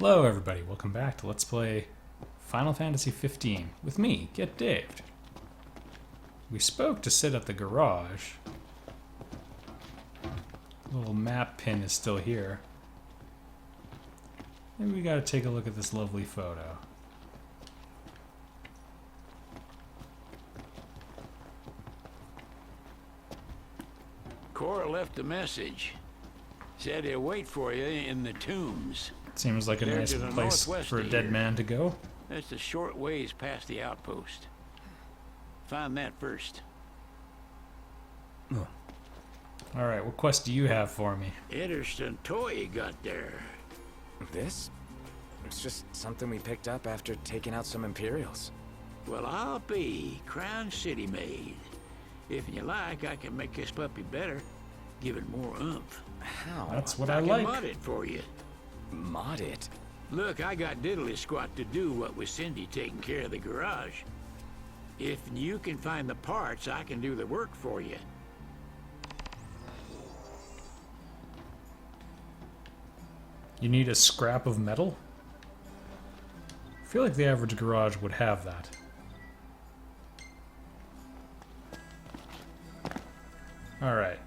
Hello everybody, welcome back to Let's Play Final Fantasy 15 with me, Get Daved. We spoke to sit at the garage. The little map pin is still here. Maybe we gotta take a look at this lovely photo. Cora left a message. Said he'll wait for you in the tombs. Seems like a They're nice to the place northwest for a of dead here. man to go. That's a short ways past the outpost. Find that first. Alright, what quest do you have for me? Interesting toy you got there. This? It's just something we picked up after taking out some Imperials. Well, I'll be Crown City made. If you like, I can make this puppy better. Give it more oomph. How? That's what I I can like. mod it for you. Mod it? Look, I got diddly squat to do what with Cindy taking care of the garage. If you can find the parts, I can do the work for you. You need a scrap of metal? I feel like the average garage would have that. Alright.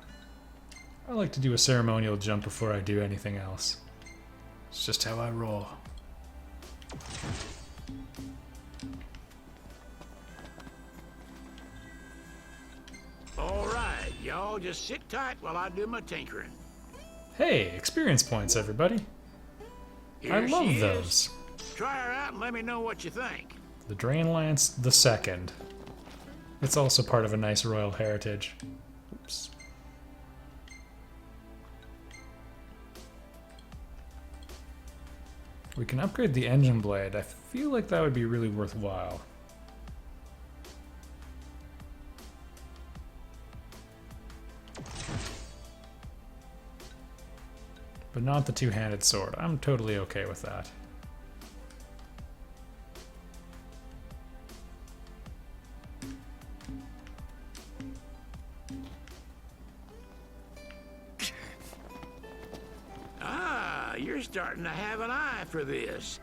I like to do a ceremonial jump before I do anything else. It's just how I roll. All right, y'all just sit tight while I do my tinkering. Hey, experience points, everybody. Here I love she is. those. Try her out and let me know what you think. The Drain Lance the Second. It's also part of a nice royal heritage. Oops. We can upgrade the engine blade. I feel like that would be really worthwhile. But not the two-handed sword. I'm totally okay with that. Ah, you're starting to have an eye for this.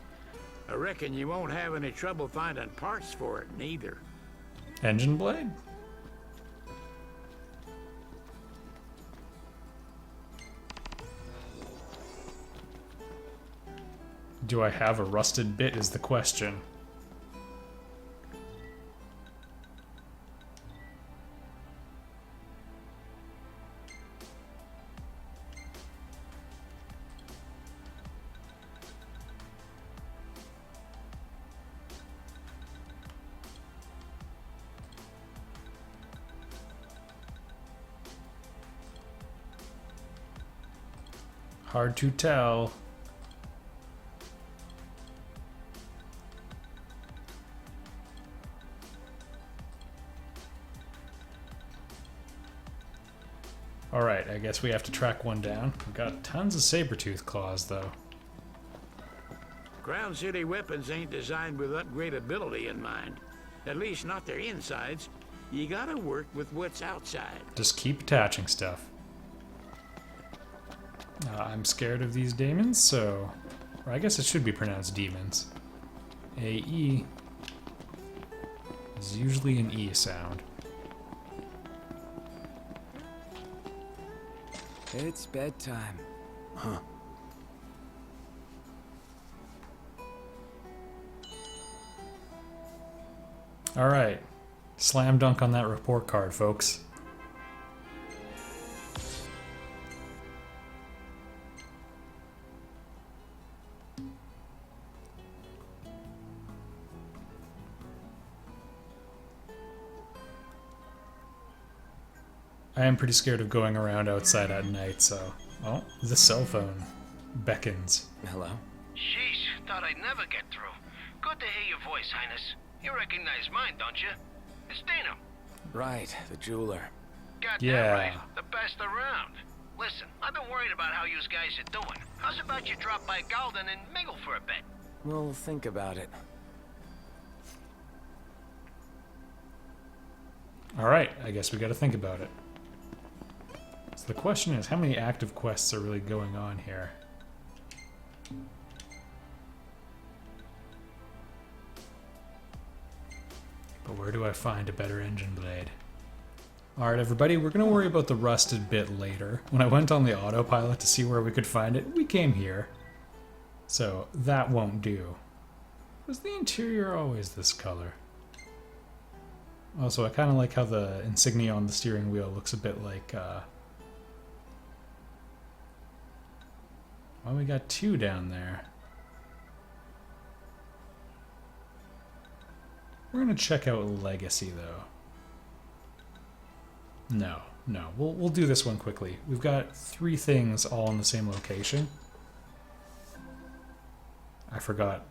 I reckon you won't have any trouble finding parts for it, neither. Engine blade? Do I have a rusted bit is the question. Hard to tell. Alright, I guess we have to track one down. We've got tons of saber-tooth claws, though. Crown City weapons ain't designed with upgradability in mind. At least not their insides. You gotta work with what's outside. Just keep attaching stuff. I'm scared of these demons, so... Or I guess it should be pronounced demons. A-E is usually an E sound. It's bedtime. Huh. Alright. Slam dunk on that report card, folks. I am pretty scared of going around outside at night, so... Oh, the cell phone beckons. Hello? Sheesh, thought I'd never get through. Good to hear your voice, Highness. You recognize mine, don't you? It's Dino. Right, the jeweler. Goddamn Yeah. right. The best around. Listen, I've been worried about how you guys are doing. How's about you drop by Galden and mingle for a bit? We'll think about it. Alright, I guess we gotta think about it. So the question is, how many active quests are really going on here? where do I find a better engine blade? Alright everybody, we're going to worry about the rusted bit later. When I went on the autopilot to see where we could find it, we came here. So that won't do. Was the interior always this color? Also, I kind of like how the insignia on the steering wheel looks a bit like, well, we got two down there. We're gonna check out Legacy, though. No, we'll do this one quickly. We've got 3 things all in the same location. I forgot.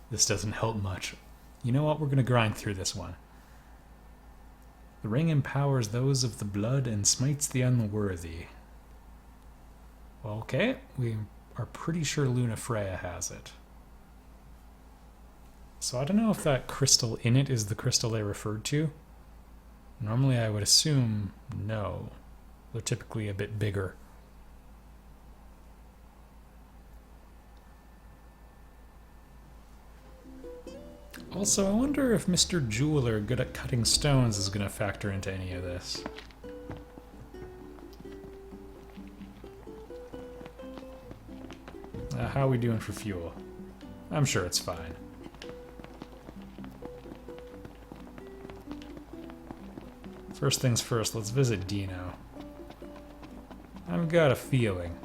This doesn't help much. You know what? We're gonna grind through this one. The ring empowers those of the blood and smites the unworthy. Well, okay, we are pretty sure Luna Freya has it. So I don't know if that crystal in it is the crystal they referred to. Normally I would assume no. They're typically a bit bigger. Also, I wonder if Mr. Jeweler, good at cutting stones, is going to factor into any of this. How are we doing for fuel? I'm sure it's fine. First things first, let's visit Dino. I've got a feeling.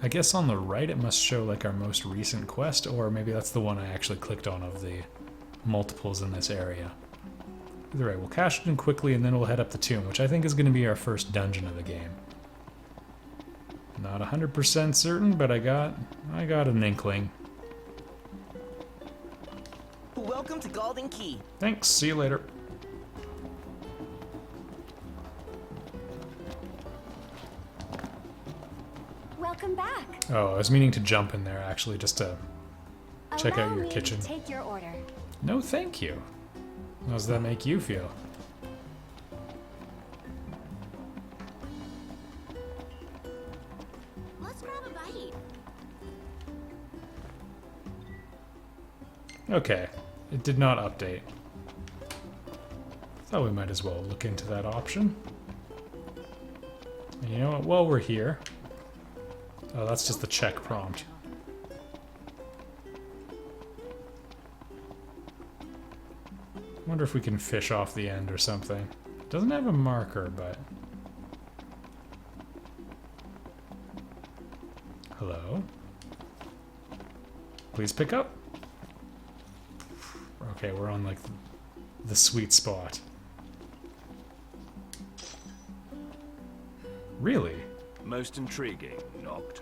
I guess on the right it must show like our most recent quest, or maybe that's the one I actually clicked on of the multiples in this area. Either way, we'll cash it in quickly and then we'll head up the tomb, which I think is going to be our first dungeon of the game. Not 100% certain, but I got an inkling. Welcome to Golden Key. Thanks, see you later. Welcome back. Oh, I was meaning to jump in there actually, just to check out your Allow me kitchen. to take your order. No, thank you. How does that make you feel? Let's grab a bite. Okay, it did not update. Thought we might as well look into that option. And you know what, while we're here... Oh, that's just the check prompt. Wonder if we can fish off the end or something. Doesn't have a marker, but... Hello? Please pick up. Okay, we're on like the sweet spot. Really? Most intriguing, Noct.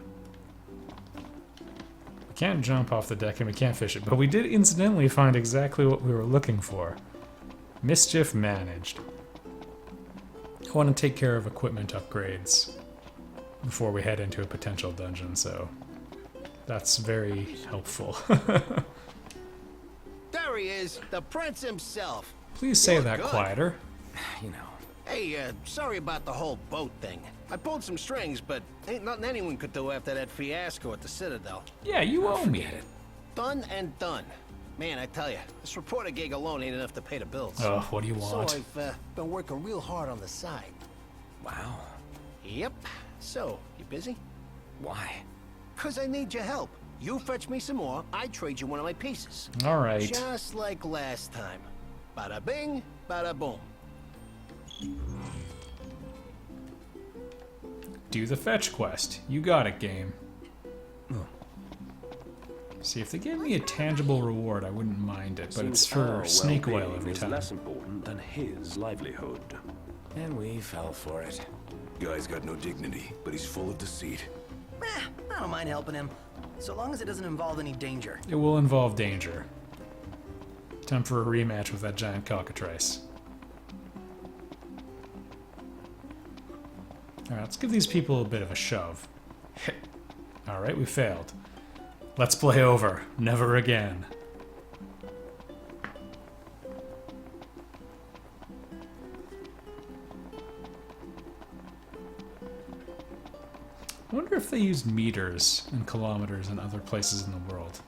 We can't jump off the deck and we can't fish it, but we did incidentally find exactly what we were looking for. Mischief managed. I want to take care of equipment upgrades before we head into a potential dungeon, so that's very helpful. There he is, the prince himself. Please say You're that good. quieter. You know. Hey, sorry about the whole boat thing. I pulled some strings, but ain't nothing anyone could do after that fiasco at the Citadel. Yeah, you owe me. Forget it. Done and done. Man, I tell you, this reporter gig alone ain't enough to pay the bills. Oh, what do you So want? I've been working real hard on the side. Wow. Yep. So, you busy? Why? 'Cause I need your help. You fetch me some more, I trade you one of my pieces. All right. Just like last time. Bada bing, bada boom. Do the fetch quest. You got it, game. See, if they gave me a tangible reward, I wouldn't mind it, but it's for snake oil every is time. less important than his livelihood. And we fell for it. Guy's got no dignity, but he's full of deceit. I don't mind helping him, so long as it doesn't involve any danger. It will involve danger. Time for a rematch with that giant cockatrice. Alright, let's give these people a bit of a shove. Alright, we failed. Let's play over. Never again. I wonder if they use meters and kilometers in other places in the world.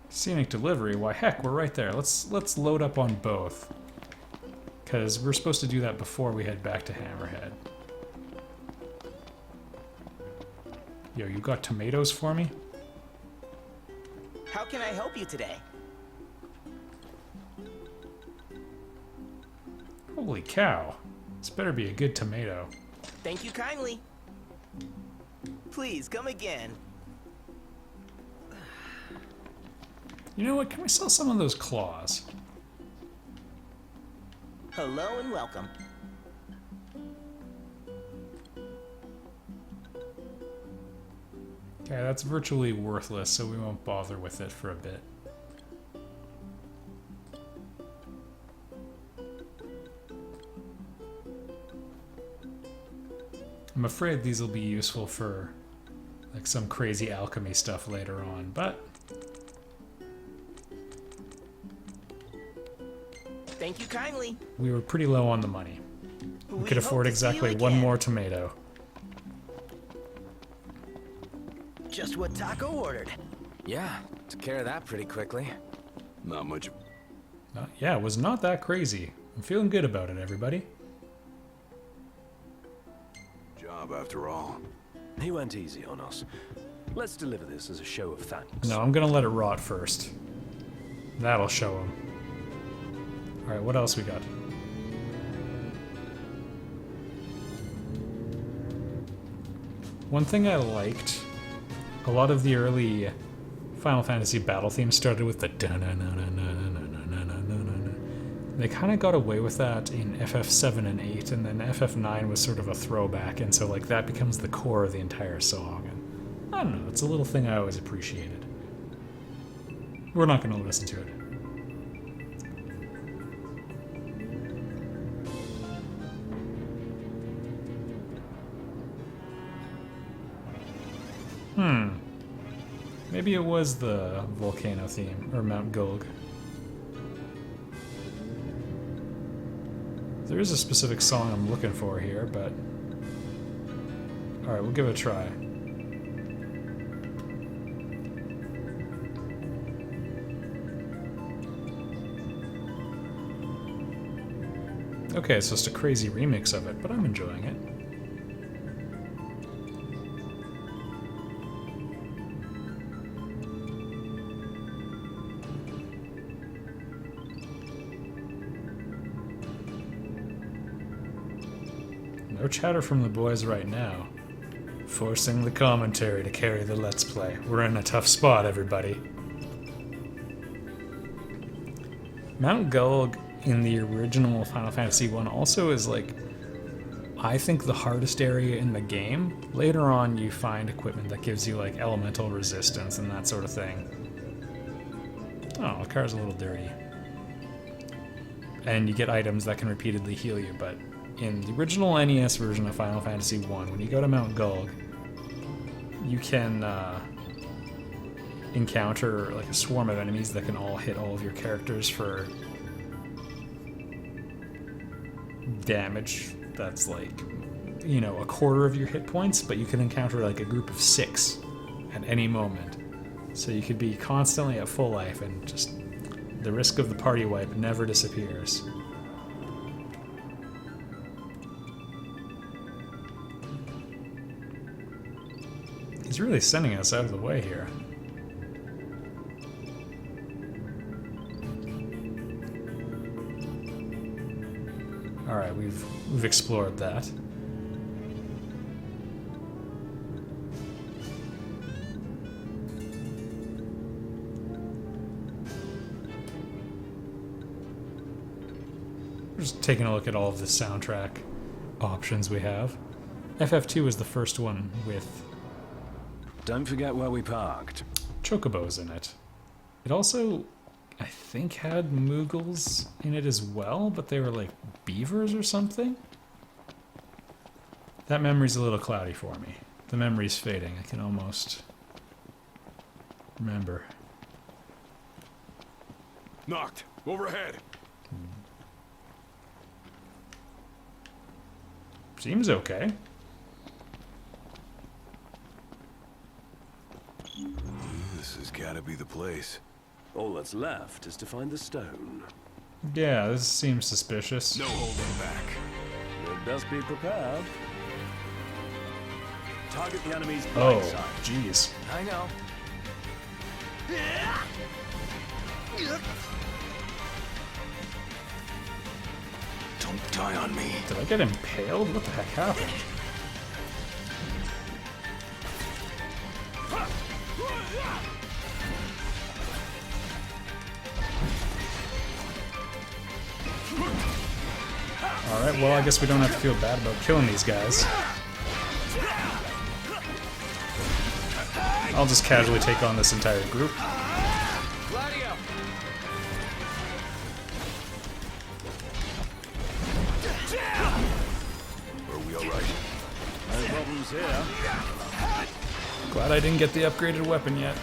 Scenic delivery, why heck, we're right there. Let's load up on both. Because we're supposed to do that before we head back to Hammerhead. Yo, you got tomatoes for me? How can I help you today? Holy cow. This better be a good tomato. Thank you kindly. Please come again. You know what? Can we sell some of those claws? Hello and welcome. Okay, that's virtually worthless, so we won't bother with it for a bit. I'm afraid these will be useful for like some crazy alchemy stuff later on, but Thank you kindly. we were pretty low on the money. We could hope afford to see you exactly one again. more tomato. Just what Taco ordered. Yeah, took care of that pretty quickly. Not much. Yeah, it was not that crazy. I'm feeling good about it, everybody. Job after all. He went easy on us. Let's deliver this as a show of thanks. No, I'm gonna let it rot first. That'll show him. Alright, what else we got? One thing I liked, a lot of the early Final Fantasy battle themes started with the da-na-na-na-na-na-na-na-na-na-na. They kind of got away with that in FF7 and 8, and then FF9 was sort of a throwback, and so like that becomes the core of the entire song. And I don't know, it's a little thing I always appreciated. We're not going to listen to it. Maybe it was the volcano theme, or Mount Gulg. There is a specific song I'm looking for here, but... Alright, we'll give it a try. Okay, it's just a crazy remix of it, but I'm enjoying it. No chatter from the boys right now. Forcing the commentary to carry the Let's Play. We're in a tough spot, everybody. Mount Gulg in the original Final Fantasy 1 also is like, I think, the hardest area in the game. Later on you find equipment that gives you like elemental resistance and that sort of thing. Oh, the car's a little dirty. And you get items that can repeatedly heal you, but in the original NES version of Final Fantasy 1, when you go to Mount Gulg, you can encounter like a swarm of enemies that can all hit all of your characters for damage that's like, you know, a quarter of your hit points, but you can encounter like a group of 6 at any moment. So you could be constantly at full life, and just the risk of the party wipe never disappears. He's really sending us out of the way here. Alright, we've explored that. We're just taking a look at all of the soundtrack options we have. FF2 is the first one with Don't forget where we parked. chocobos in it. It also, I think, had Moogles in it as well, but they were like beavers or something? That memory's a little cloudy for me. The memory's fading. I can almost remember. Knocked. Overhead. Seems okay. This has gotta be the place. All that's left is to find the stone. Yeah, this seems suspicious. No holding back. But best be prepared. Target the enemy's Oh, blind side. jeez. I know. Don't die on me. Did I get impaled? What the heck happened? Alright, well, I guess we don't have to feel bad about killing these guys. I'll just casually take on this entire group. Are we alright? No problems here. Glad I didn't get the upgraded weapon yet.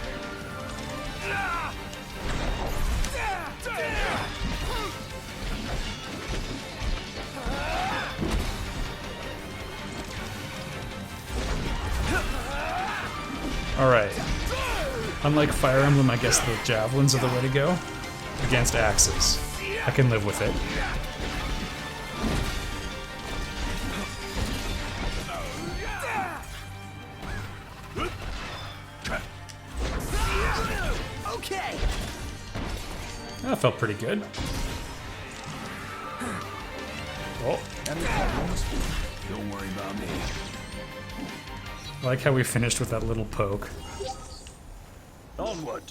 Alright. Unlike Fire Emblem, I guess the javelins are the way to go. Against axes. I can live with it. Okay. That felt pretty good. Oh, Don't worry about me. I like how we finished with that little poke. Onward.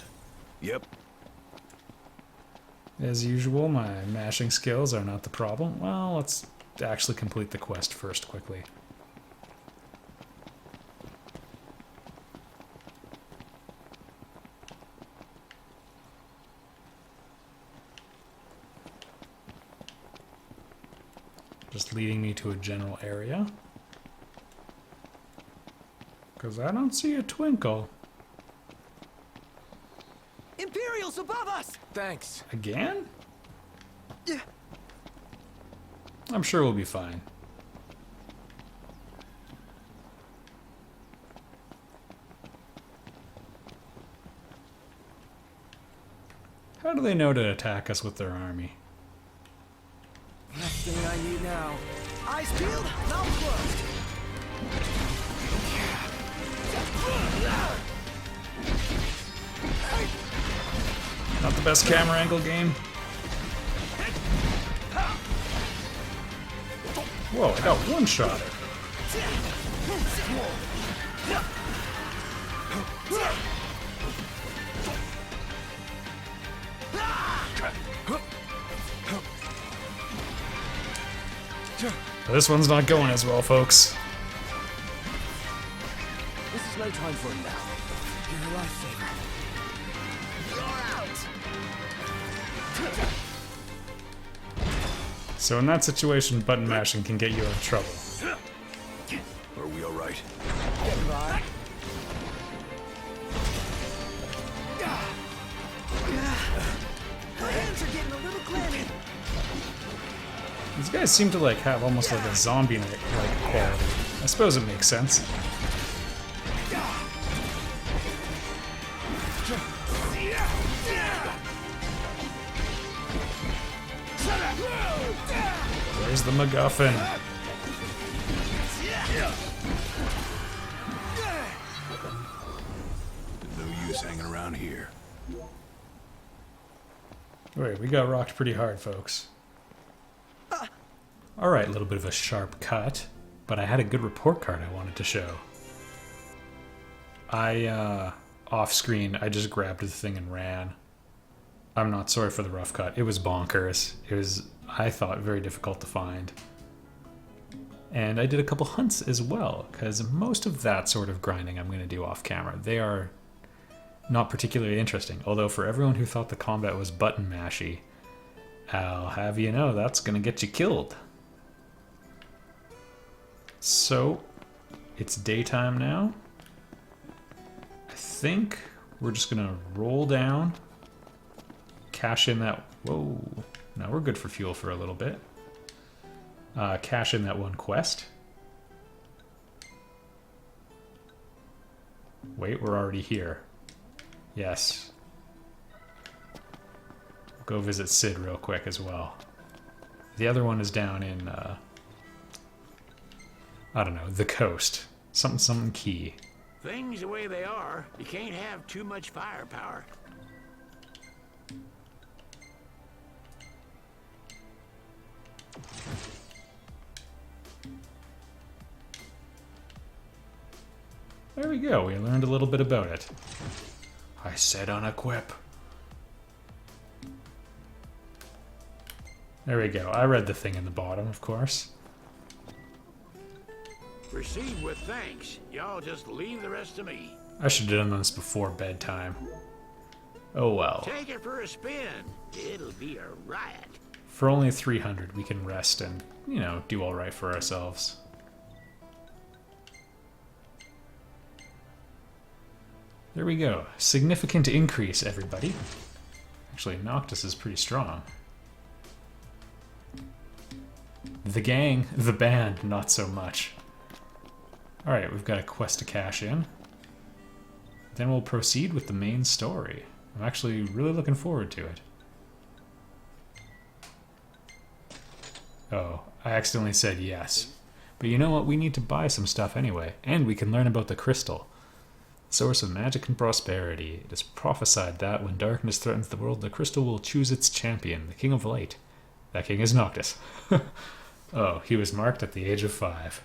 Yep. As usual, my mashing skills are not the problem. Well, let's actually complete the quest first quickly. Just leading me to a general area. Because I don't see a twinkle. Imperials above us! Thanks. Again? Yeah. I'm sure we'll be fine. How do they know to attack us with their army? Last thing I need now. Eyes peeled, mouth closed. Not the best camera angle game. Whoa, I got one shot. This one's not going as well, folks. This is no time for it now. You're a lifesaver. So in that situation, button mashing can get you out of trouble. Are we alright? Get by. My hands are getting a little clammy. These guys seem to like have almost like a zombie-like quality. I suppose it makes sense. There's the MacGuffin. No use hanging around here. Wait, we got rocked pretty hard, folks. Alright, a little bit of a sharp cut, but I had a good report card I wanted to show. Off screen, I just grabbed the thing and ran. I'm not sorry for the rough cut. It was bonkers. It was, I thought, very difficult to find. And I did a couple hunts as well, because most of that sort of grinding I'm going to do off camera. They are not particularly interesting, although for everyone who thought the combat was button mashy, I'll have you know that's going to get you killed. So, it's daytime now. I think we're just gonna roll down, cash in that... Whoa. No, we're good for fuel for a little bit. Cash in that one quest. Wait, we're already here. Yes. Go visit Sid real quick as well. The other one is down in, I don't know, the coast. Something key. Things the way they are, you can't have too much firepower. There we go, we learned a little bit about it. I said unequip. There we go, I read the thing in the bottom, of course. Proceed with thanks. Y'all just leave the rest to me. I should have done this before bedtime. Oh well. Take it for a spin. It'll be a riot. For only 300, we can rest and, you know, do all right for ourselves. There we go. Significant increase, everybody. Actually, Noctis is pretty strong. The gang, the band, not so much. Alright, we've got a quest to cash in. Then we'll proceed with the main story. I'm actually really looking forward to it. Oh, I accidentally said yes. But you know what? We need to buy some stuff anyway. And we can learn about the crystal. Source of magic and prosperity. It is prophesied that when darkness threatens the world, the crystal will choose its champion, the King of Light. That king is Noctis. Oh, he was marked at the age of 5.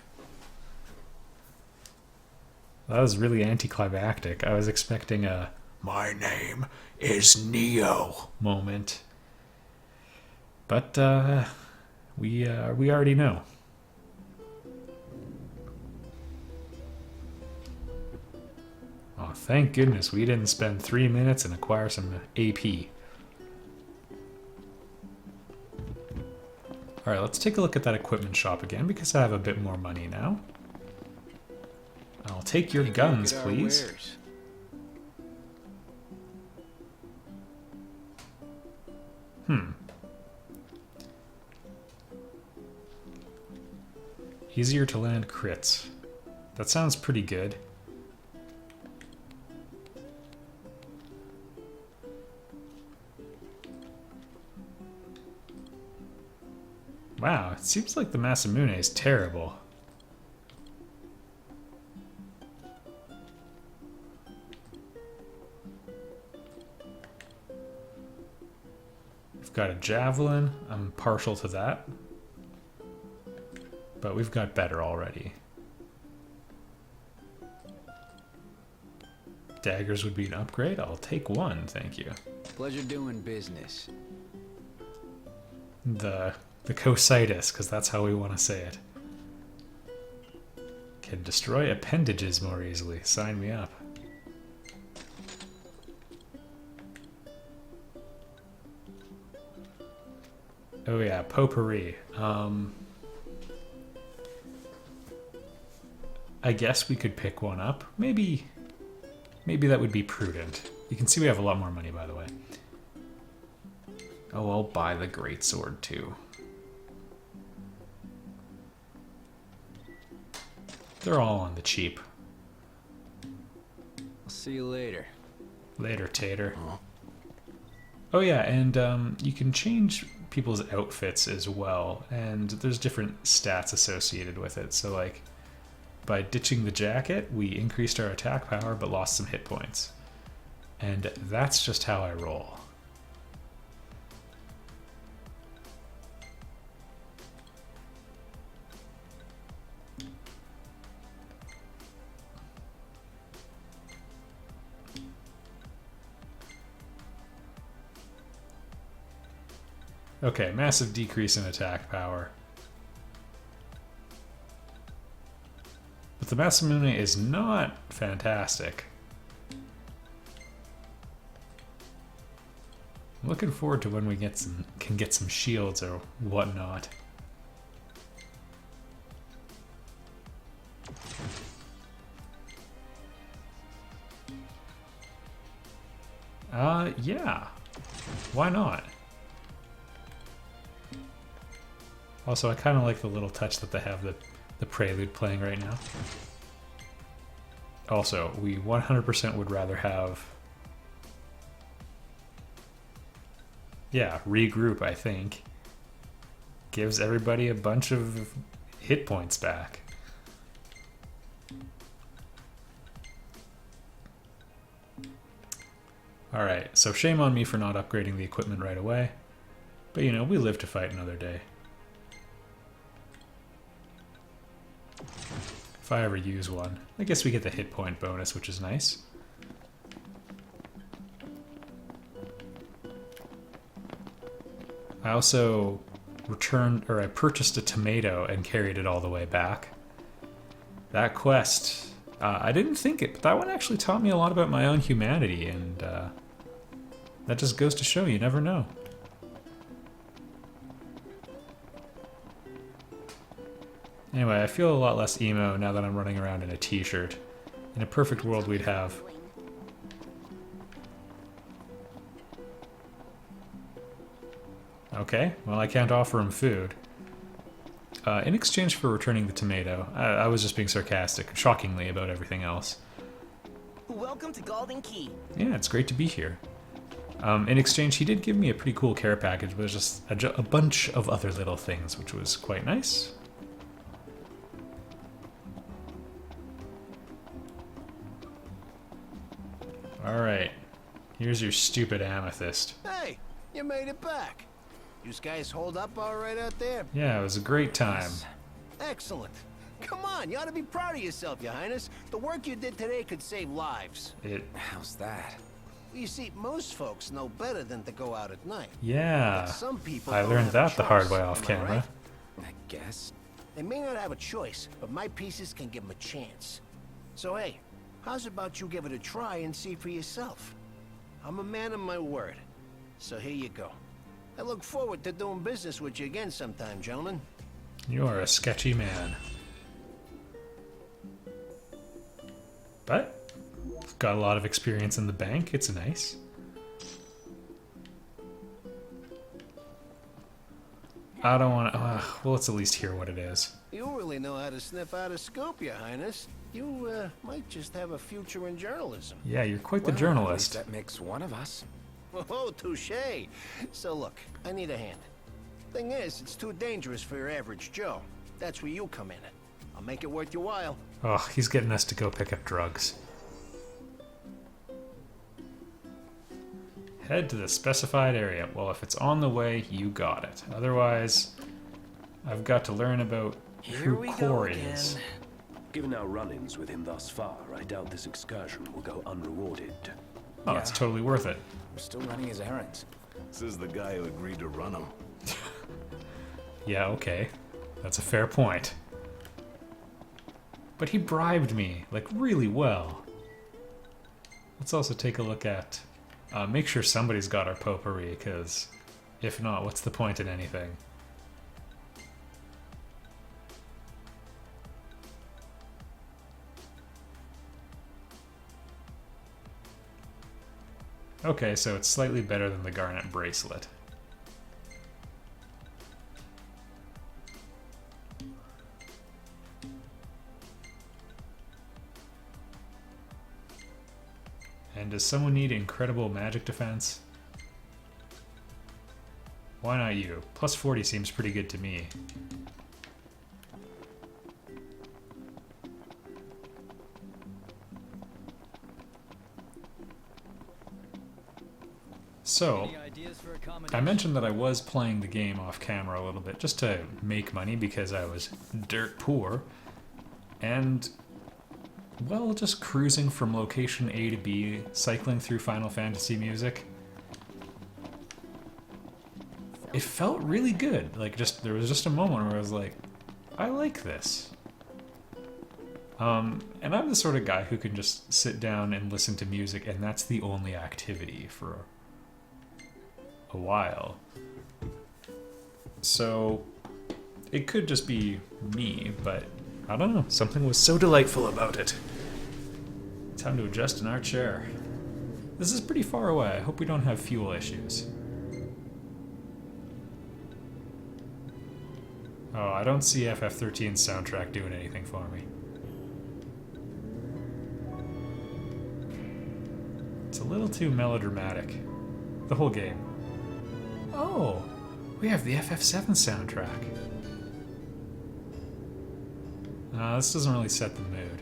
That was really anticlimactic. I was expecting a "My name is Neo" moment. But we already know. Oh, thank goodness we didn't spend 3 minutes and acquire some AP. Alright, let's take a look at that equipment shop again because I have a bit more money now. I'll take your guns, please. Easier to land crits. That sounds pretty good. Wow, it seems like the Masamune is terrible. We've got a javelin. I'm partial to that. But we've got better already. Daggers would be an upgrade. I'll take one, thank you. Pleasure doing business. The cositis, because that's how we want to say it. Can destroy appendages more easily. Sign me up. Oh yeah, potpourri. I guess we could pick one up. Maybe that would be prudent. You can see we have a lot more money, by the way. Oh, I'll buy the greatsword too. They're all on the cheap. I'll see you later. Later, Tater. Oh yeah, and you can change people's outfits as well, and there's different stats associated with it. So like, by ditching the jacket, we increased our attack power but lost some hit points. And that's just how I roll. Okay, massive decrease in attack power. But the Masamune is not fantastic. I'm looking forward to when we can get some shields or whatnot. Yeah. Why not? Also, I kind of like the little touch that they have the prelude playing right now. Also, we 100% would rather have... Yeah, regroup, I think. Gives everybody a bunch of hit points back. Alright, so shame on me for not upgrading the equipment right away. But you know, we live to fight another day. If I ever use one. I guess we get the hit point bonus, which is nice. I also I purchased a tomato and carried it all the way back. That quest, I didn't think it, but that one actually taught me a lot about my own humanity, and that just goes to show you never know. Anyway, I feel a lot less emo now that I'm running around in a t-shirt. In a perfect world, we'd have... Okay, well, I can't offer him food. In exchange for returning the tomato, I was just being sarcastic, shockingly, about everything else. Welcome to Golden Key. Yeah, it's great to be here. In exchange, he did give me a pretty cool care package, but it was just a bunch of other little things, which was quite nice. Alright, here's your stupid amethyst. Hey, you made it back. You guys hold up all right out there? Yeah, it was a great time. Excellent. Come on, you ought to be proud of yourself, Your Highness. The work you did today could save lives. How's that? Well, you see, most folks know better than to go out at night. Yeah, But some people I don't learned have a that the hard choice, way off am I camera. right? I guess. They may not have a choice, but my pieces can give them a chance. So hey, how's about you give it a try and see for yourself? I'm a man of my word. So here you go. I look forward to doing business with you again sometime, gentlemen. You are a sketchy man. But, got a lot of experience in the bank, it's nice. I don't want to... well, let's at least hear what it is. You really know how to sniff out a scoop, Your Highness. You, might just have a future in journalism. Yeah, you're quite the Well, journalist. at least that makes one of us. Oh, touche. So look, I need a hand. Thing is, it's too dangerous for your average Joe. That's where you come in. I'll make it worth your while. Oh, he's getting us to go pick up drugs. Head to the specified area. Well, if it's on the way, you got it. Otherwise, I've got to learn about who Core is. Given our run-ins with him thus far, I doubt this excursion will go unrewarded. Oh, it's totally worth it. We're still running his errands. Says the guy who agreed to run him. Yeah, okay. That's a fair point. But he bribed me, like, really well. Let's also take a look at... make sure somebody's got our potpourri, because if not, what's the point in anything? Okay, so it's slightly better than the garnet bracelet. And does someone need incredible magic defense? Why not you? Plus 40 seems pretty good to me. So, I mentioned that I was playing the game off camera a little bit just to make money because I was dirt poor. And, well, just cruising from location A to B, cycling through Final Fantasy music. It felt really good. Like, there was just a moment where I was like, I like this. And I'm the sort of guy who can just sit down and listen to music, and that's the only activity for a while. So it could just be me, but I don't know. Something was so delightful about it. Time to adjust in our chair. This is pretty far away. I hope we don't have fuel issues. Oh, I don't see FF13's soundtrack doing anything for me. It's a little too melodramatic. The whole game. Oh, we have the FF7 soundtrack. This doesn't really set the mood.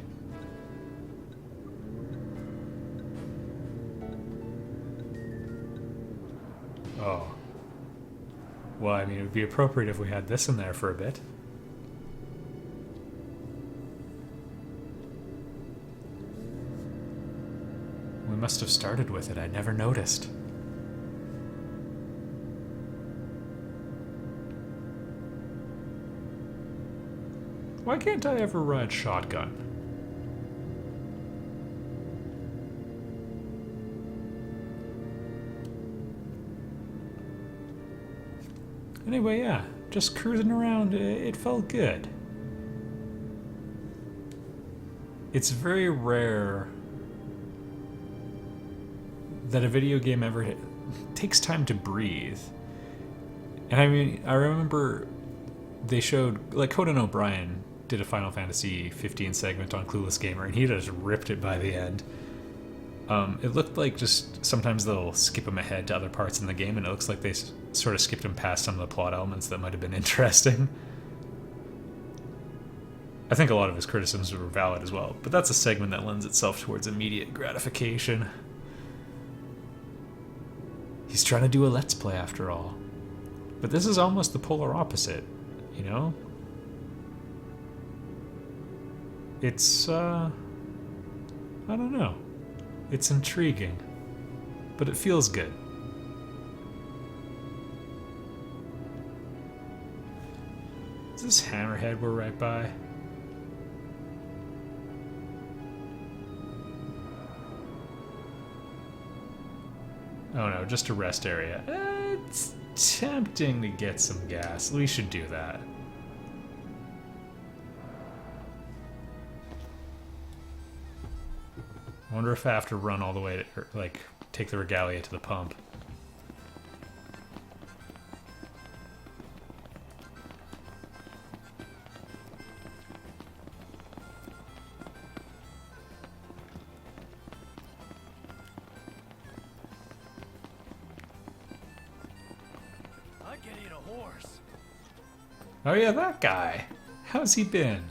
Oh. Well, I mean, it would be appropriate if we had this in there for a bit. We must have started with it. I never noticed. Why can't I ever ride shotgun? Anyway, yeah, just cruising around, it felt good. It's very rare that a video game ever takes time to breathe. And I mean, I remember they showed, like, Conan O'Brien did a Final Fantasy 15 segment on Clueless Gamer, and he just ripped it by the end. It looked like just sometimes they'll skip them ahead to other parts in the game, and it looks like they sort of skipped them past some of the plot elements that might have been interesting. I think a lot of his criticisms were valid as well, but that's a segment that lends itself towards immediate gratification. He's trying to do a Let's Play after all. But this is almost the polar opposite, you know? It's, I don't know. It's intriguing, but it feels good. Is this Hammerhead we're right by? Oh no, just a rest area. It's tempting to get some gas. We should do that. I wonder if I have to run all the way to, or, like, take the regalia to the pump. I can eat a horse. Oh yeah, that guy. How's he been?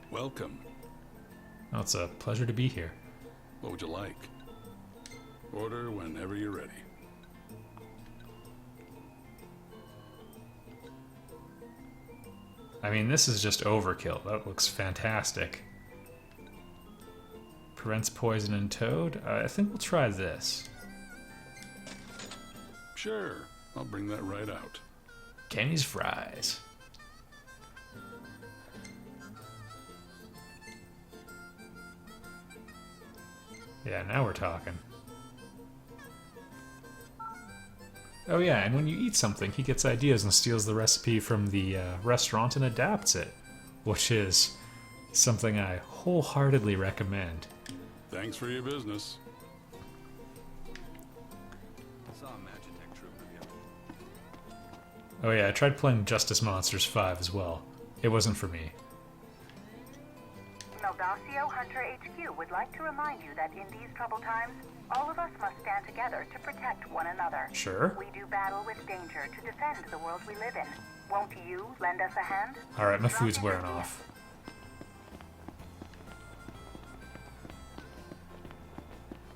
Welcome. Oh, it's a pleasure to be here. What would you like? Order whenever you're ready. I mean, this is just overkill. That looks fantastic. Prevents poison in toad. I think we'll try this. Sure, I'll bring that right out. Kenny's fries. Yeah, now we're talking. Oh yeah, and when you eat something, he gets ideas and steals the recipe from the restaurant and adapts it, which is something I wholeheartedly recommend. Thanks for your business. Oh yeah, I tried playing Justice Monsters 5 as well. It wasn't for me. Meldacio Hunter HQ would like to remind you that in these troubled times, all of us must stand together to protect one another. Sure. We do battle with danger to defend the world we live in. Won't you lend us a hand? Alright, my food's wearing off.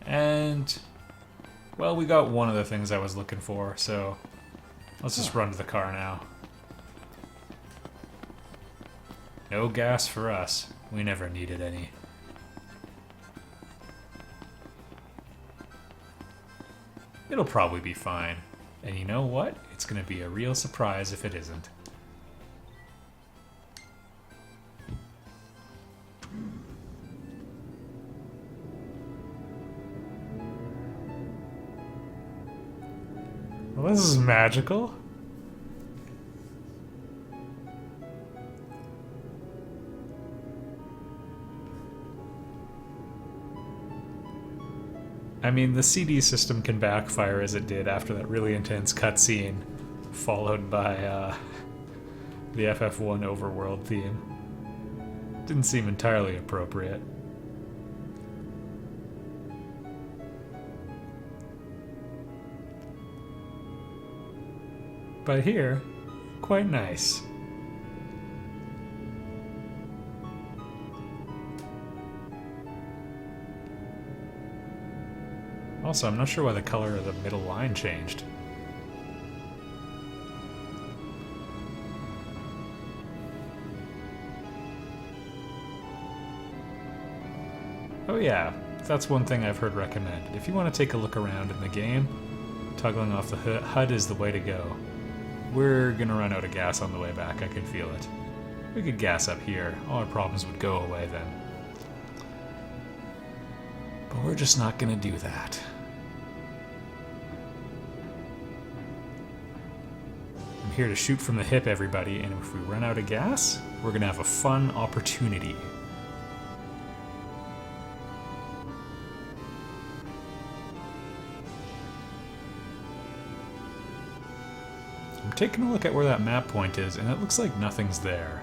And, well, we got one of the things I was looking for, so let's just run to the car now. No gas for us. We never needed any. It'll probably be fine. And you know what? It's gonna be a real surprise if it isn't. Well, this is magical. I mean, the CD system can backfire as it did after that really intense cutscene, followed by the FF1 overworld theme. Didn't seem entirely appropriate. But here, quite nice. Also, I'm not sure why the color of the middle line changed. Oh yeah, that's one thing I've heard recommended. If you want to take a look around in the game, toggling off the HUD is the way to go. We're gonna run out of gas on the way back, I can feel it. We could gas up here, all our problems would go away then. But we're just not gonna do that. I'm here to shoot from the hip, everybody, and if we run out of gas, we're gonna have a fun opportunity. I'm taking a look at where that map point is, and it looks like nothing's there.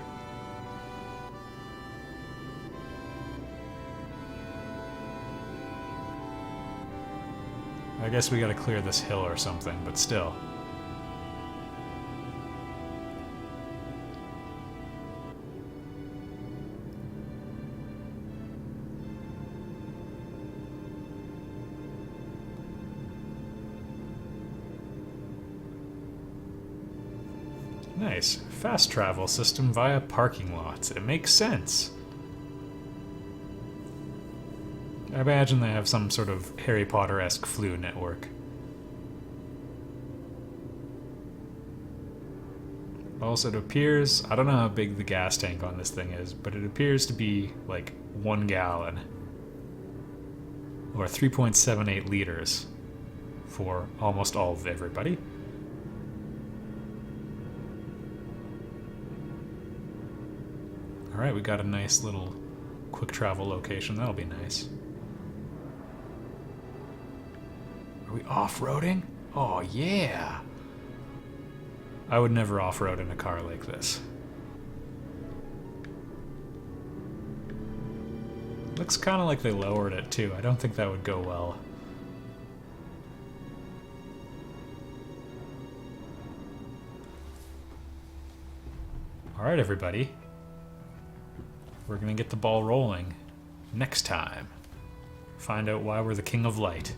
I guess we gotta clear this hill or something, but still. Nice. Fast travel system via parking lots. It makes sense. I imagine they have some sort of Harry Potter-esque flu network. Also, it appears, I don't know how big the gas tank on this thing is, but it appears to be like 1 gallon. Or 3.78 liters for almost all of everybody. Alright, we got a nice little quick travel location. That'll be nice. Are we off-roading? Oh, yeah! I would never off-road in a car like this. Looks kind of like they lowered it, too. I don't think that would go well. Alright, everybody. We're gonna get the ball rolling next time. Find out why we're the King of Light.